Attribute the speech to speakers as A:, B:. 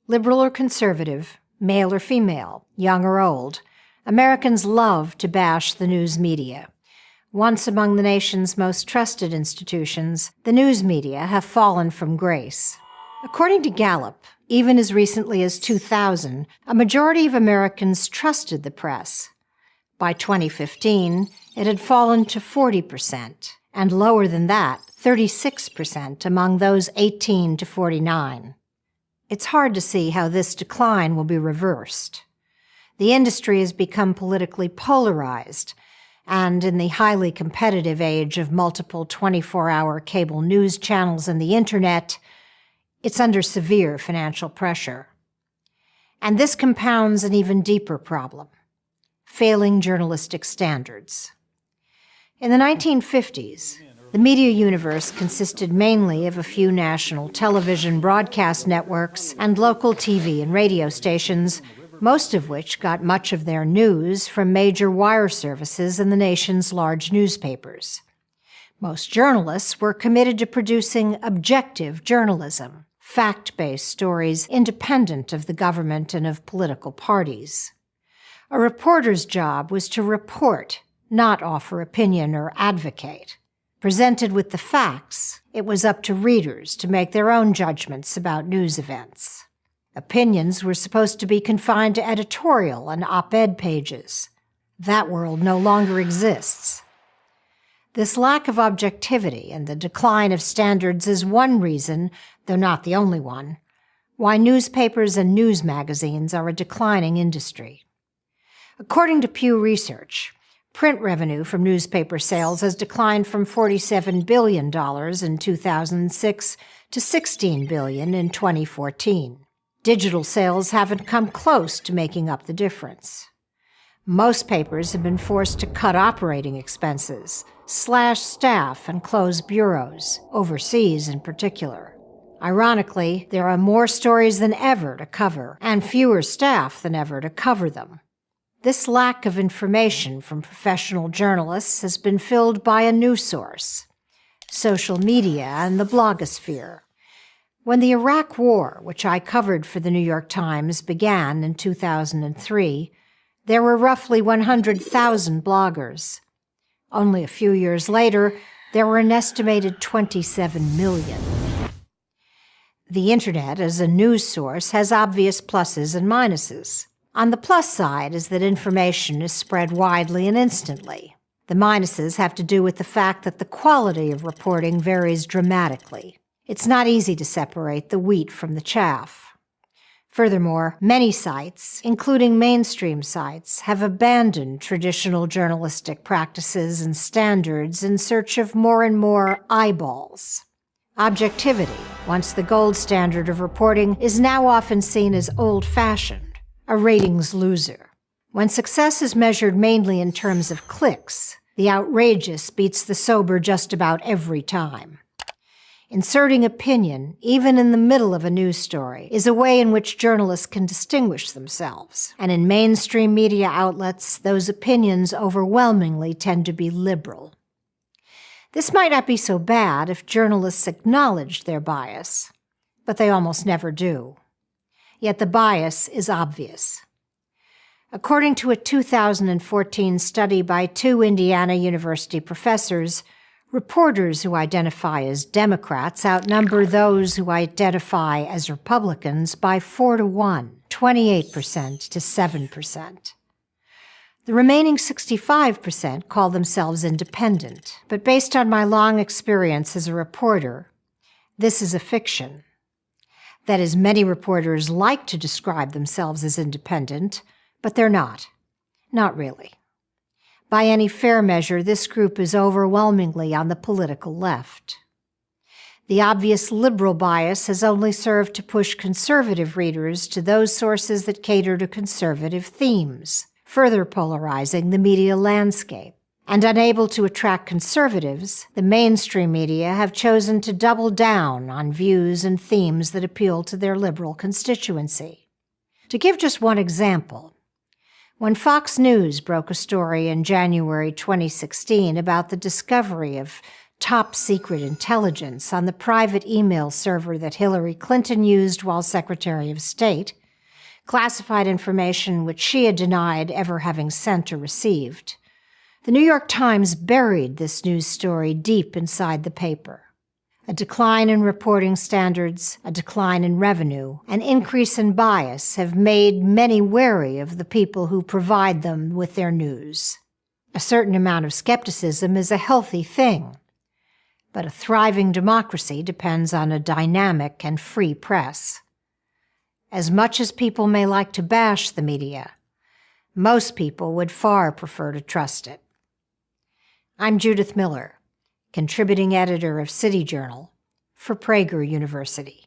A: Liberal or conservative, male or female, young or old, Americans love to bash the news media. Once among the nation's most trusted institutions, the news media have fallen from grace. According to Gallup, even as recently as 2000, a majority of Americans trusted the press. By 2015, it had fallen to 40%, and lower than that, 36% among those 18 to 49. It's hard to see how this decline will be reversed. The industry has become politically polarized, and in the highly competitive age of multiple 24-hour cable news channels and the Internet, it's under severe financial pressure. And this compounds an even deeper problem: failing journalistic standards. In the 1950s, the media universe consisted mainly of a few national television broadcast networks and local TV and radio stations, most of which got much of their news from major wire services and the nation's large newspapers. Most journalists were committed to producing objective journalism, fact-based stories independent of the government and of political parties. A reporter's job was to report, not offer opinion or advocate. Presented with the facts, it was up to readers to make their own judgments about news events. Opinions were supposed to be confined to editorial and op-ed pages. That world no longer exists. This lack of objectivity and the decline of standards is one reason, though not the only one, why newspapers and news magazines are a declining industry. According to Pew Research, print revenue from newspaper sales has declined from $47 billion in 2006 to $16 billion in 2014. Digital sales haven't come close to making up the difference. Most papers have been forced to cut operating expenses, slash staff, and close bureaus, overseas in particular. Ironically, there are more stories than ever to cover, and fewer staff than ever to cover them. This lack of information from professional journalists has been filled by a new source: social media and the blogosphere. When the Iraq War, which I covered for the New York Times, began in 2003, there were roughly 100,000 bloggers. Only a few years later, there were an estimated 27 million. The Internet as a news source has obvious pluses and minuses. On the plus side is that information is spread widely and instantly. The minuses have to do with the fact that the quality of reporting varies dramatically. It's not easy to separate the wheat from the chaff. Furthermore, many sites, including mainstream sites, have abandoned traditional journalistic practices and standards in search of more and more eyeballs. Objectivity, once the gold standard of reporting, is now often seen as old-fashioned, a ratings loser. When success is measured mainly in terms of clicks, the outrageous beats the sober just about every time. Inserting opinion, even in the middle of a news story, is a way in which journalists can distinguish themselves. And in mainstream media outlets, those opinions overwhelmingly tend to be liberal. This might not be so bad if journalists acknowledged their bias, but they almost never do. Yet the bias is obvious. According to a 2014 study by two Indiana University professors, reporters who identify as Democrats outnumber those who identify as Republicans by 4-1, 28% to 7%. The remaining 65% call themselves independent, but based on my long experience as a reporter, this is a fiction. That is, many reporters like to describe themselves as independent, but they're not. Not really. By any fair measure, this group is overwhelmingly on the political left. The obvious liberal bias has only served to push conservative readers to those sources that cater to conservative themes, further polarizing the media landscape. And unable to attract conservatives, the mainstream media have chosen to double down on views and themes that appeal to their liberal constituency. To give just one example, when Fox News broke a story in January 2016 about the discovery of top-secret intelligence on the private email server that Hillary Clinton used while Secretary of State, classified information which she had denied ever having sent or received. The New York Times buried this news story deep inside the paper. A decline in reporting standards, a decline in revenue, an increase in bias have made many wary of the people who provide them with their news. A certain amount of skepticism is a healthy thing, but a thriving democracy depends on a dynamic and free press. As much as people may like to bash the media, most people would far prefer to trust it. I'm Judith Miller, contributing editor of City Journal for Prager University.